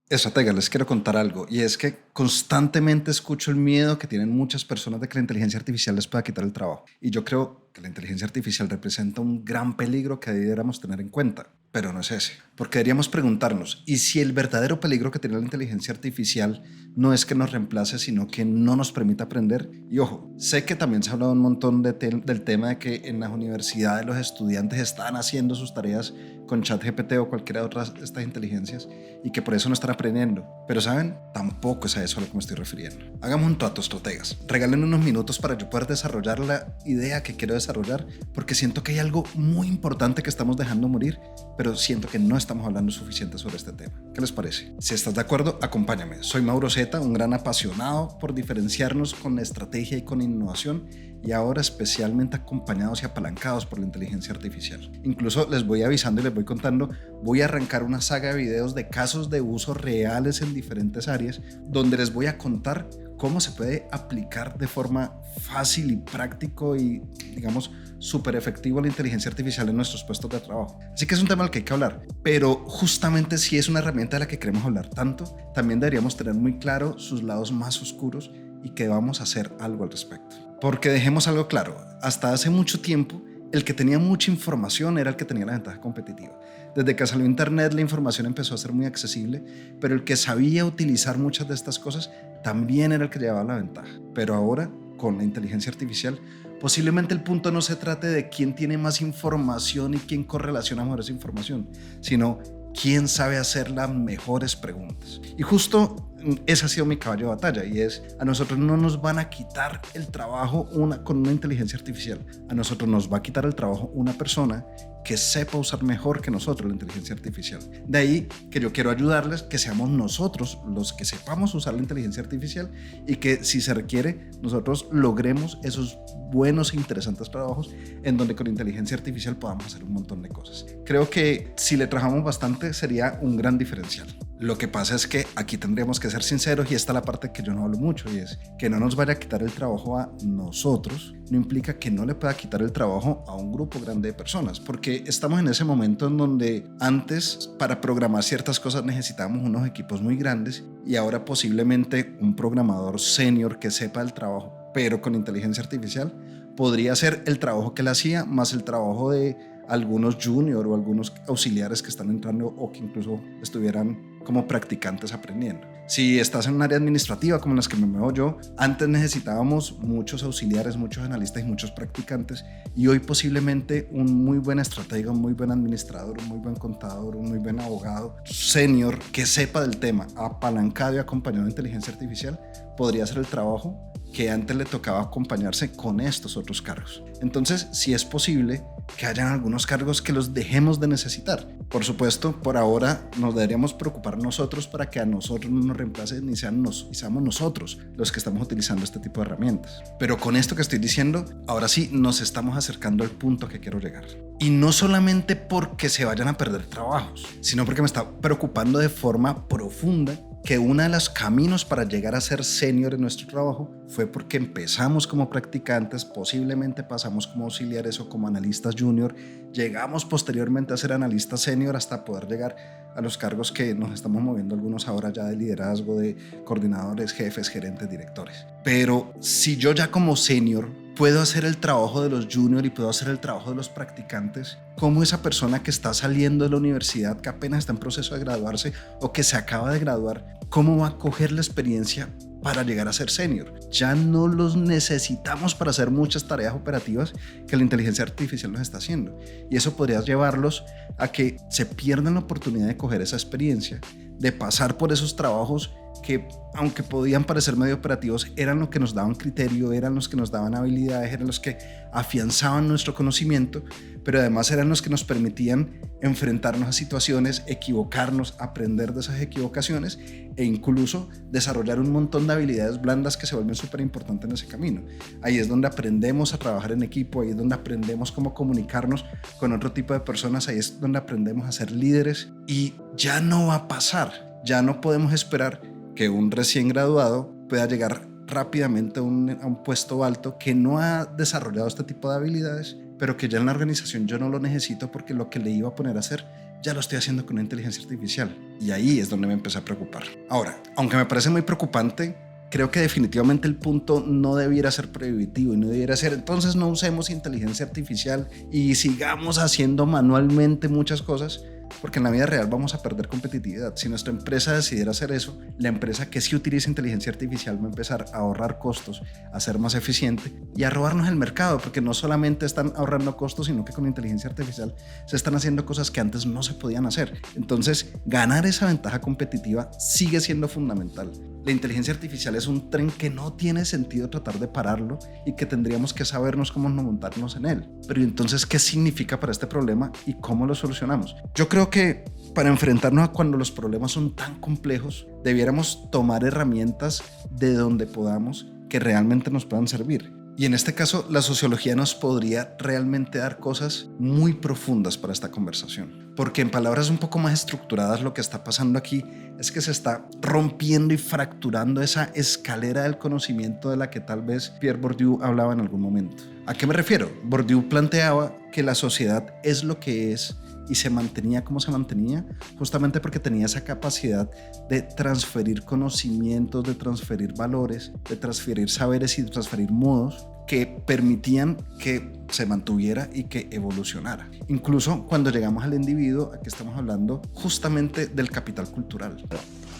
Estratega, les quiero contar algo, y es que constantemente escucho el miedo que tienen muchas personas de que la inteligencia artificial les pueda quitar el trabajo. Y yo creo que la inteligencia artificial representa un gran peligro que deberíamos tener en cuenta, pero no es ese. Porque deberíamos preguntarnos, ¿y si el verdadero peligro que tiene la inteligencia artificial no es que nos reemplace, sino que no nos permita aprender? Y ojo, sé que también se ha hablado un montón del tema de que en las universidades los estudiantes están haciendo sus tareas con ChatGPT o cualquiera de otras de estas inteligencias y que por eso no están aprendiendo. Pero ¿saben? Tampoco es a eso a lo que me estoy refiriendo. Hagamos un trato, estrategas. Regalen unos minutos para yo poder desarrollar la idea que quiero desarrollar, porque siento que hay algo muy importante que estamos dejando morir, pero siento que no estamos hablando suficiente sobre este tema. ¿Qué les parece? Si estás de acuerdo, acompáñame. Soy Mauro Zeta, un gran apasionado por diferenciarnos con estrategia y con innovación, y ahora especialmente acompañados y apalancados por la inteligencia artificial. Incluso les voy avisando y les voy contando, voy a arrancar una saga de videos de casos de uso reales en diferentes áreas, donde les voy a contar cómo se puede aplicar de forma fácil y práctico y, digamos, súper efectivo la inteligencia artificial en nuestros puestos de trabajo. Así que es un tema del que hay que hablar, pero justamente si es una herramienta de la que queremos hablar tanto, también deberíamos tener muy claro sus lados más oscuros y que vamos a hacer algo al respecto. Porque dejemos algo claro, hasta hace mucho tiempo el que tenía mucha información era el que tenía la ventaja competitiva. Desde que salió Internet la información empezó a ser muy accesible, pero el que sabía utilizar muchas de estas cosas también era el que llevaba la ventaja. Pero ahora, con la inteligencia artificial, posiblemente el punto no se trate de quién tiene más información y quién correlaciona mejor esa información, sino quién sabe hacer las mejores preguntas. Y justo ese ha sido mi caballo de batalla, y es, a nosotros no nos van a quitar el trabajo con una inteligencia artificial, a nosotros nos va a quitar el trabajo una persona que sepa usar mejor que nosotros la inteligencia artificial. De ahí que yo quiero ayudarles, que seamos nosotros los que sepamos usar la inteligencia artificial y que, si se requiere, nosotros logremos esos buenos e interesantes trabajos en donde con inteligencia artificial podamos hacer un montón de cosas. Creo que si le trabajamos bastante sería un gran diferencial. Lo que pasa es que aquí tendríamos que ser sinceros, y esta es la parte que yo no hablo mucho, y es que no nos vaya a quitar el trabajo a nosotros no implica que no le pueda quitar el trabajo a un grupo grande de personas, porque estamos en ese momento en donde antes para programar ciertas cosas necesitábamos unos equipos muy grandes, y ahora posiblemente un programador senior que sepa el trabajo, pero con inteligencia artificial, podría hacer el trabajo que él hacía más el trabajo de algunos junior o algunos auxiliares que están entrando o que incluso estuvieran como practicantes aprendiendo. Si estás en un área administrativa como en las que me muevo yo, antes necesitábamos muchos auxiliares, muchos analistas y muchos practicantes, y hoy posiblemente un muy buen estratega, un muy buen administrador, un muy buen contador, un muy buen abogado senior que sepa del tema, apalancado y acompañado de inteligencia artificial, podría hacer el trabajo que antes le tocaba acompañarse con estos otros cargos. Entonces, si es posible que hayan algunos cargos que los dejemos de necesitar. Por supuesto, por ahora nos deberíamos preocupar nosotros para que a nosotros no nos reemplacen y seamos nosotros los que estamos utilizando este tipo de herramientas. Pero con esto que estoy diciendo, ahora sí nos estamos acercando al punto que quiero llegar. Y no solamente porque se vayan a perder trabajos, sino porque me está preocupando de forma profunda que uno de los caminos para llegar a ser senior en nuestro trabajo fue porque empezamos como practicantes, posiblemente pasamos como auxiliares o como analistas junior, llegamos posteriormente a ser analistas senior hasta poder llegar a los cargos que nos estamos moviendo algunos ahora ya de liderazgo, de coordinadores, jefes, gerentes, directores. Pero si yo ya como senior puedo hacer el trabajo de los junior y puedo hacer el trabajo de los practicantes, ¿cómo esa persona que está saliendo de la universidad, que apenas está en proceso de graduarse o que se acaba de graduar, cómo va a coger la experiencia para llegar a ser senior? Ya no los necesitamos para hacer muchas tareas operativas que la inteligencia artificial nos está haciendo, y eso podría llevarlos a que se pierdan la oportunidad de coger esa experiencia, de pasar por esos trabajos que, aunque podían parecer medio operativos, eran los que nos daban criterio, eran los que nos daban habilidades, eran los que afianzaban nuestro conocimiento, pero además eran los que nos permitían enfrentarnos a situaciones, equivocarnos, aprender de esas equivocaciones e incluso desarrollar un montón de habilidades blandas que se vuelven súper importantes en ese camino. Ahí es donde aprendemos a trabajar en equipo, ahí es donde aprendemos cómo comunicarnos con otro tipo de personas, ahí es donde aprendemos a ser líderes, y ya no va a pasar, ya no podemos esperar que un recién graduado pueda llegar rápidamente a un puesto alto que no ha desarrollado este tipo de habilidades pero que ya en la organización yo no lo necesito porque lo que le iba a poner a hacer ya lo estoy haciendo con una inteligencia artificial. Y ahí es donde me empecé a preocupar. Ahora, aunque me parece muy preocupante, creo que definitivamente el punto no debiera ser prohibitivo y no debiera ser entonces no usemos inteligencia artificial y sigamos haciendo manualmente muchas cosas, porque en la vida real vamos a perder competitividad. Si nuestra empresa decidiera hacer eso, la empresa que sí utiliza inteligencia artificial va a empezar a ahorrar costos, a ser más eficiente y a robarnos el mercado, porque no solamente están ahorrando costos, sino que con inteligencia artificial se están haciendo cosas que antes no se podían hacer. Entonces, ganar esa ventaja competitiva sigue siendo fundamental. La inteligencia artificial es un tren que no tiene sentido tratar de pararlo y que tendríamos que sabernos cómo montarnos en él. Pero entonces, ¿qué significa para este problema y cómo lo solucionamos? Yo creo que para enfrentarnos a cuando los problemas son tan complejos, debiéramos tomar herramientas de donde podamos que realmente nos puedan servir. Y en este caso, la sociología nos podría realmente dar cosas muy profundas para esta conversación. Porque en palabras un poco más estructuradas, lo que está pasando aquí es que se está rompiendo y fracturando esa escalera del conocimiento de la que tal vez Pierre Bourdieu hablaba en algún momento. ¿A qué me refiero? Bourdieu planteaba que la sociedad es lo que es y se mantenía como se mantenía justamente porque tenía esa capacidad de transferir conocimientos, de transferir valores, de transferir saberes y de transferir modos que permitían que se mantuviera y que evolucionara. Incluso cuando llegamos al individuo, aquí estamos hablando justamente del capital cultural.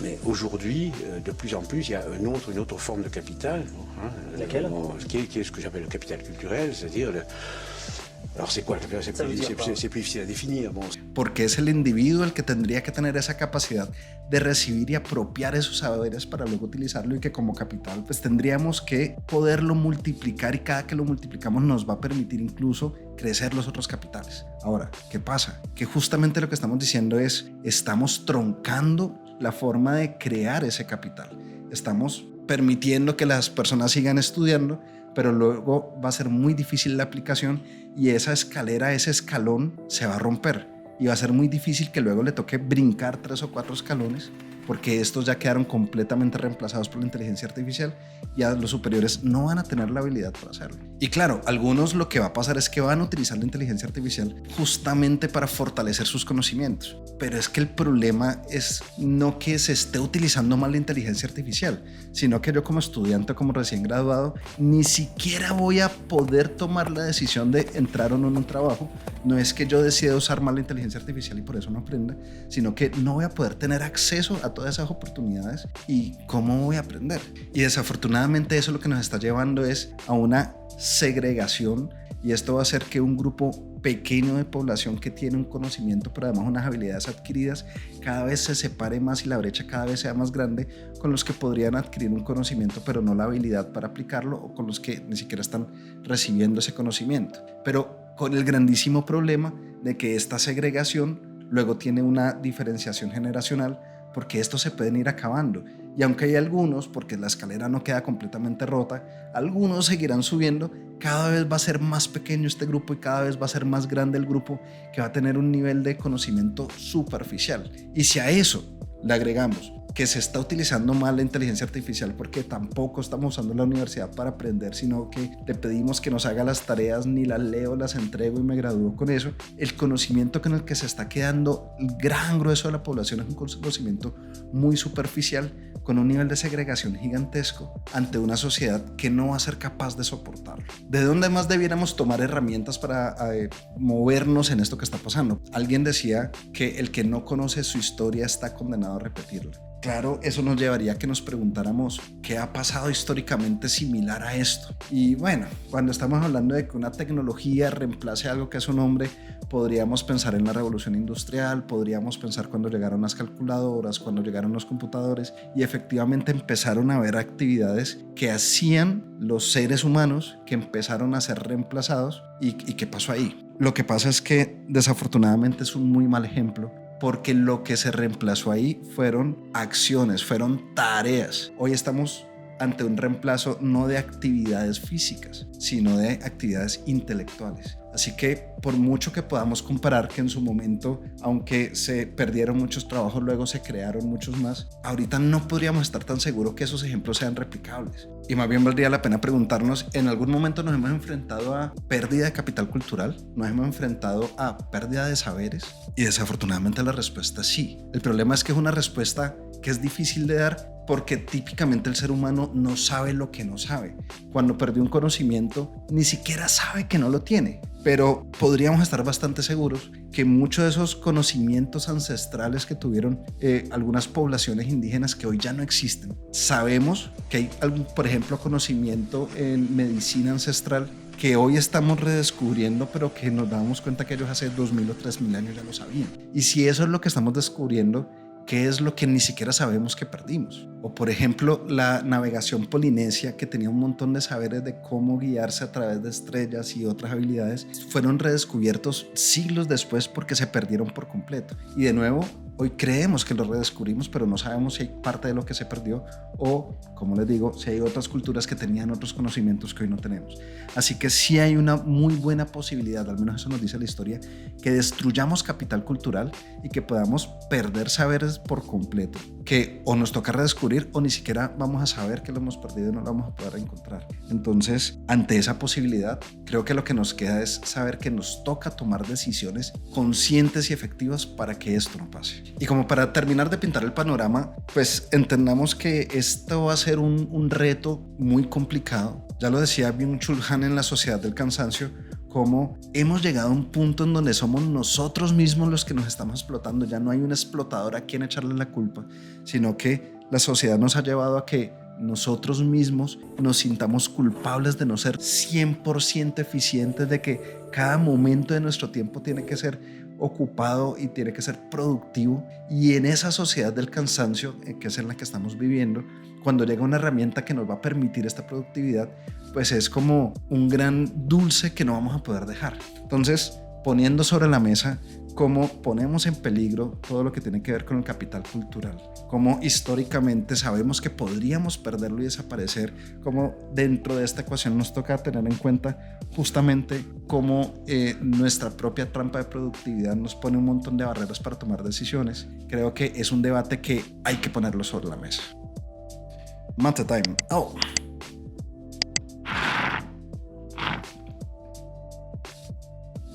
Mais aujourd'hui, de plus en plus, il y a une autre forme de capital. Laquelle qui est ce que j'appelle le capital culturel, c'est-à-dire... Alors c'est quoi le capital? C'est plus difficile à définir. Bon. Porque es el individuo el que tendría que tener esa capacidad de recibir y apropiar esos saberes para luego utilizarlo y que como capital pues tendríamos que poderlo multiplicar y cada que lo multiplicamos nos va a permitir incluso crecer los otros capitales. Ahora, ¿qué pasa? Que justamente lo que estamos diciendo es estamos troncando la forma de crear ese capital. Estamos permitiendo que las personas sigan estudiando, pero luego va a ser muy difícil la aplicación y esa escalera, ese escalón se va a romper y va a ser muy difícil que luego le toque brincar 3 o 4 escalones porque estos ya quedaron completamente reemplazados por la inteligencia artificial y a los superiores no van a tener la habilidad para hacerlo. Y claro, algunos lo que va a pasar es que van a utilizar la inteligencia artificial justamente para fortalecer sus conocimientos, pero es que el problema es no que se esté utilizando mal la inteligencia artificial, sino que yo como estudiante, como recién graduado, ni siquiera voy a poder tomar la decisión de entrar o no en un trabajo. No es que yo decida usar mal la inteligencia artificial y por eso no aprenda, sino que no voy a poder tener acceso a todas esas oportunidades y cómo voy a aprender. Y desafortunadamente eso lo que nos está llevando es a una segregación y esto va a hacer que un grupo pequeño de población que tiene un conocimiento pero además unas habilidades adquiridas cada vez se separe más y la brecha cada vez sea más grande con los que podrían adquirir un conocimiento pero no la habilidad para aplicarlo o con los que ni siquiera están recibiendo ese conocimiento, pero con el grandísimo problema de que esta segregación luego tiene una diferenciación generacional porque estos se pueden ir acabando y aunque hay algunos, porque la escalera no queda completamente rota, algunos seguirán subiendo, cada vez va a ser más pequeño este grupo y cada vez va a ser más grande el grupo que va a tener un nivel de conocimiento superficial. Y si a eso le agregamos que se está utilizando mal la inteligencia artificial porque tampoco estamos usando la universidad para aprender, sino que le pedimos que nos haga las tareas, ni las leo, las entrego y me gradúo con eso. El conocimiento con el que se está quedando el gran grueso de la población es un conocimiento muy superficial con un nivel de segregación gigantesco ante una sociedad que no va a ser capaz de soportarlo. ¿De dónde más debiéramos tomar herramientas para movernos en esto que está pasando? Alguien decía que el que no conoce su historia está condenado a repetirla. Claro, eso nos llevaría a que nos preguntáramos qué ha pasado históricamente similar a esto. Y bueno, cuando estamos hablando de que una tecnología reemplace algo que es un hombre, podríamos pensar en la revolución industrial, podríamos pensar cuando llegaron las calculadoras, cuando llegaron los computadores y efectivamente empezaron a haber actividades que hacían los seres humanos que empezaron a ser reemplazados. ¿Y qué pasó ahí? Lo que pasa es que desafortunadamente es un muy mal ejemplo porque lo que se reemplazó ahí fueron acciones, fueron tareas. Hoy estamos ante un reemplazo no de actividades físicas, sino de actividades intelectuales. Así que por mucho que podamos comparar que en su momento, aunque se perdieron muchos trabajos, luego se crearon muchos más, ahorita no podríamos estar tan seguros que esos ejemplos sean replicables. Y más bien valdría la pena preguntarnos, ¿en algún momento nos hemos enfrentado a pérdida de capital cultural? ¿Nos hemos enfrentado a pérdida de saberes? Y desafortunadamente la respuesta es sí. El problema es que es una respuesta que es difícil de dar porque típicamente el ser humano no sabe lo que no sabe. Cuando perdió un conocimiento, ni siquiera sabe que no lo tiene. Pero podríamos estar bastante seguros que muchos de esos conocimientos ancestrales que tuvieron algunas poblaciones indígenas que hoy ya no existen. Sabemos que hay algún, por ejemplo, conocimiento en medicina ancestral que hoy estamos redescubriendo, pero que nos damos cuenta que ellos hace 2000 o 3000 años ya lo sabían. Y si eso es lo que estamos descubriendo, ¿qué es lo que ni siquiera sabemos que perdimos? O por ejemplo, la navegación polinesia, que tenía un montón de saberes de cómo guiarse a través de estrellas y otras habilidades, fueron redescubiertos siglos después porque se perdieron por completo. Y de nuevo, hoy creemos que lo redescubrimos, pero no sabemos si hay parte de lo que se perdió o, como les digo, si hay otras culturas que tenían otros conocimientos que hoy no tenemos. Así que sí hay una muy buena posibilidad, al menos eso nos dice la historia, que destruyamos capital cultural y que podamos perder saberes por completo, que o nos toca redescubrir o ni siquiera vamos a saber que lo hemos perdido y no lo vamos a poder encontrar. Entonces, ante esa posibilidad, creo que lo que nos queda es saber que nos toca tomar decisiones conscientes y efectivas para que esto no pase. Y como para terminar de pintar el panorama, pues entendamos que esto va a ser un reto muy complicado. Ya lo decía Byung-Chul Han en La Sociedad del Cansancio, cómo hemos llegado a un punto en donde somos nosotros mismos los que nos estamos explotando. Ya no hay un explotador a quien echarle la culpa, sino que la sociedad nos ha llevado a que nosotros mismos nos sintamos culpables de no ser 100% eficientes, de que cada momento de nuestro tiempo tiene que ser ocupado y tiene que ser productivo. Y en esa sociedad del cansancio, que es en la que estamos viviendo, cuando llega una herramienta que nos va a permitir esta productividad, pues es como un gran dulce que no vamos a poder dejar. Entonces, poniendo sobre la mesa cómo ponemos en peligro todo lo que tiene que ver con el capital cultural, cómo históricamente sabemos que podríamos perderlo y desaparecer, cómo dentro de esta ecuación nos toca tener en cuenta justamente cómo nuestra propia trampa de productividad nos pone un montón de barreras para tomar decisiones. Creo que es un debate que hay que ponerlo sobre la mesa. Mate time. Oh.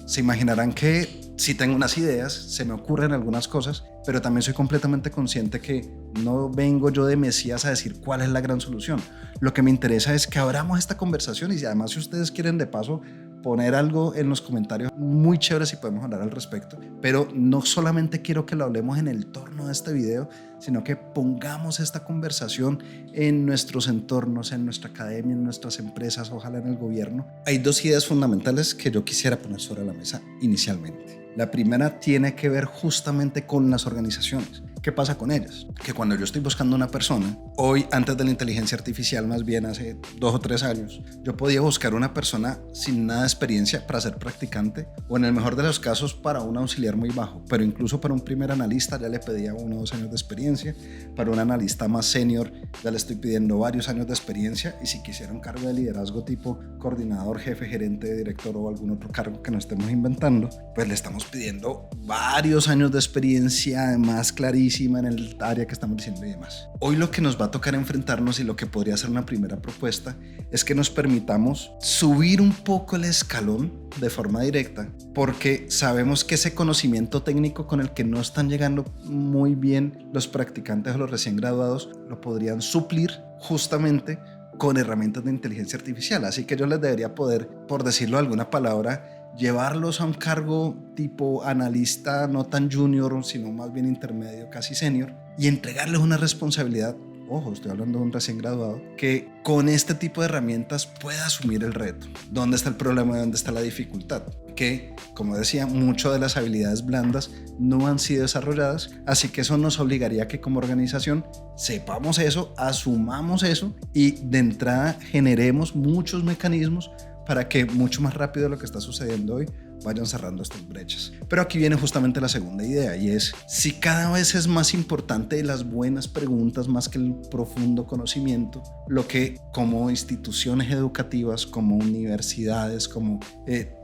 Se imaginarán que sí tengo unas ideas, se me ocurren algunas cosas, pero también soy completamente consciente que no vengo yo de Mesías a decir cuál es la gran solución. Lo que me interesa es que abramos esta conversación y además si ustedes quieren de paso poner algo en los comentarios, muy chévere si podemos hablar al respecto, pero no solamente quiero que lo hablemos en el torno de este video, sino que pongamos esta conversación en nuestros entornos, en nuestra academia, en nuestras empresas, ojalá en el gobierno. Hay dos ideas fundamentales que yo quisiera poner sobre la mesa inicialmente. La primera tiene que ver justamente con las organizaciones. ¿Qué pasa con ellas? Que cuando yo estoy buscando una persona, hoy antes de la inteligencia artificial, más bien hace 2 o 3 años, yo podía buscar una persona sin nada de experiencia para ser practicante o en el mejor de los casos para un auxiliar muy bajo, pero incluso para un primer analista ya le pedía 1 o 2 años de experiencia, para un analista más senior ya le estoy pidiendo varios años de experiencia y si quisiera un cargo de liderazgo tipo coordinador, jefe, gerente, director o algún otro cargo que no estemos inventando, pues le estamos pidiendo varios años de experiencia, además clarísima en el área que estamos diciendo y demás. Hoy lo que nos va a tocar enfrentarnos y lo que podría ser una primera propuesta es que nos permitamos subir un poco el escalón de forma directa, porque sabemos que ese conocimiento técnico con el que no están llegando muy bien los practicantes o los recién graduados lo podrían suplir justamente con herramientas de inteligencia artificial. Así que yo les debería poder, por decirlo de alguna palabra, llevarlos a un cargo tipo analista, no tan junior, sino más bien intermedio, casi senior, y entregarles una responsabilidad, ojo, estoy hablando de un recién graduado, que con este tipo de herramientas pueda asumir el reto. ¿Dónde está el problema y dónde está la dificultad? Que, como decía, muchas de las habilidades blandas no han sido desarrolladas, así que eso nos obligaría a que como organización sepamos eso, asumamos eso y de entrada generemos muchos mecanismos para que mucho más rápido de lo que está sucediendo hoy vayan cerrando estas brechas. Pero aquí viene justamente la segunda idea, y es: si cada vez es más importante las buenas preguntas más que el profundo conocimiento, lo que como instituciones educativas, como universidades, como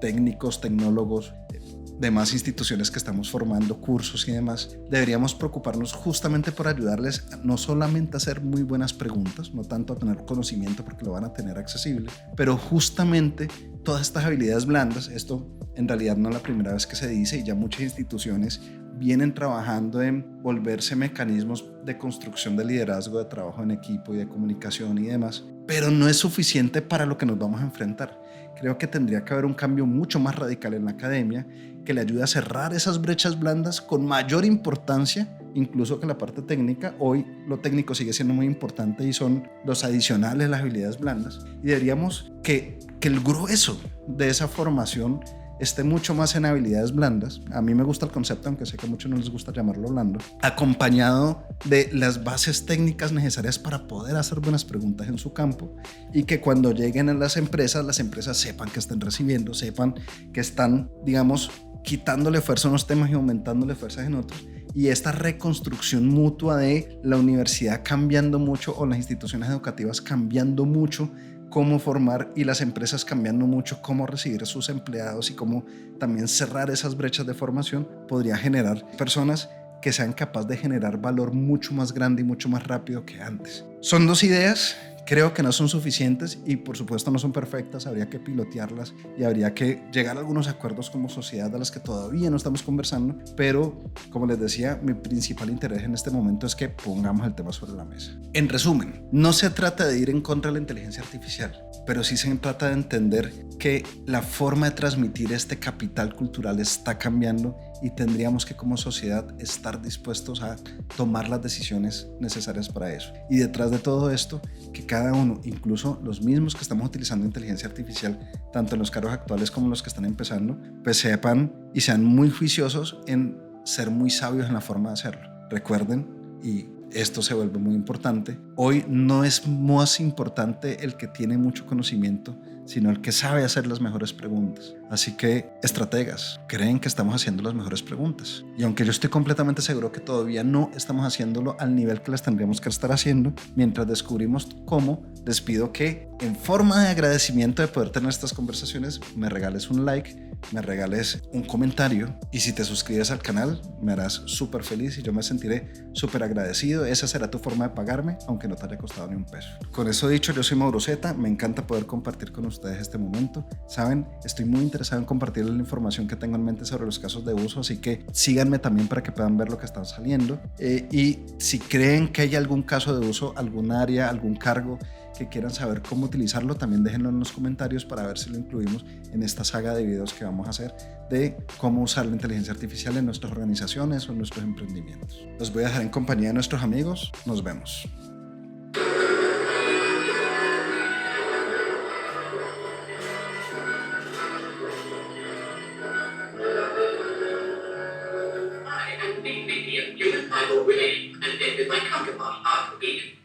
técnicos, tecnólogos, demás instituciones que estamos formando, cursos y demás, deberíamos preocuparnos justamente por ayudarles no solamente a hacer muy buenas preguntas, no tanto a tener conocimiento porque lo van a tener accesible, pero justamente todas estas habilidades blandas. Esto en realidad no es la primera vez que se dice, y ya muchas instituciones vienen trabajando en volverse mecanismos de construcción de liderazgo, de trabajo en equipo y de comunicación y demás, pero no es suficiente para lo que nos vamos a enfrentar. Creo que tendría que haber un cambio mucho más radical en la academia que le ayude a cerrar esas brechas blandas con mayor importancia, incluso que la parte técnica. Hoy lo técnico sigue siendo muy importante y son los adicionales, las habilidades blandas, y deberíamos que el grueso de esa formación esté mucho más en habilidades blandas. A mí me gusta el concepto, aunque sé que a muchos no les gusta llamarlo blando, acompañado de las bases técnicas necesarias para poder hacer buenas preguntas en su campo, y que cuando lleguen a las empresas sepan que están recibiendo, sepan que están, digamos, quitándole fuerza a unos temas y aumentándole fuerzas en otros. Y esta reconstrucción mutua de la universidad cambiando mucho, o las instituciones educativas cambiando mucho cómo formar, y las empresas cambiando mucho cómo recibir a sus empleados y cómo también cerrar esas brechas de formación, podría generar personas que sean capaces de generar valor mucho más grande y mucho más rápido que antes. Son dos ideas. Creo que no son suficientes y por supuesto no son perfectas, habría que pilotearlas y habría que llegar a algunos acuerdos como sociedad de los que todavía no estamos conversando, pero como les decía, mi principal interés en este momento es que pongamos el tema sobre la mesa. En resumen, no se trata de ir en contra de la inteligencia artificial, pero sí se trata de entender que la forma de transmitir este capital cultural está cambiando y tendríamos que como sociedad estar dispuestos a tomar las decisiones necesarias para eso. Y detrás de todo esto, que cada uno, incluso los mismos que estamos utilizando inteligencia artificial, tanto en los cargos actuales como en los que están empezando, pues sepan y sean muy juiciosos en ser muy sabios en la forma de hacerlo. Recuerden, y esto se vuelve muy importante, hoy no es más importante el que tiene mucho conocimiento, sino el que sabe hacer las mejores preguntas. Así que, estrategas, creen que estamos haciendo las mejores preguntas. Y aunque yo estoy completamente seguro que todavía no estamos haciéndolo al nivel que las tendríamos que estar haciendo, mientras descubrimos cómo, les pido que, en forma de agradecimiento de poder tener estas conversaciones, me regales un like, me regales un comentario, y si te suscribes al canal me harás súper feliz y yo me sentiré súper agradecido. Esa será tu forma de pagarme, aunque no te haya costado ni un peso. Con eso dicho, yo soy Mauro Zeta, me encanta poder compartir con ustedes este momento. Saben, estoy muy interesado en compartir la información que tengo en mente sobre los casos de uso, así que síganme también para que puedan ver lo que está saliendo, y si creen que hay algún caso de uso, algún área, algún cargo que quieran saber cómo utilizarlo, también déjenlo en los comentarios para ver si lo incluimos en esta saga de videos que vamos a hacer de cómo usar la inteligencia artificial en nuestras organizaciones o en nuestros emprendimientos. Los voy a dejar en compañía de nuestros amigos. Nos vemos. I am the human Bible relating, and then with my counterpart, Arthur Bean.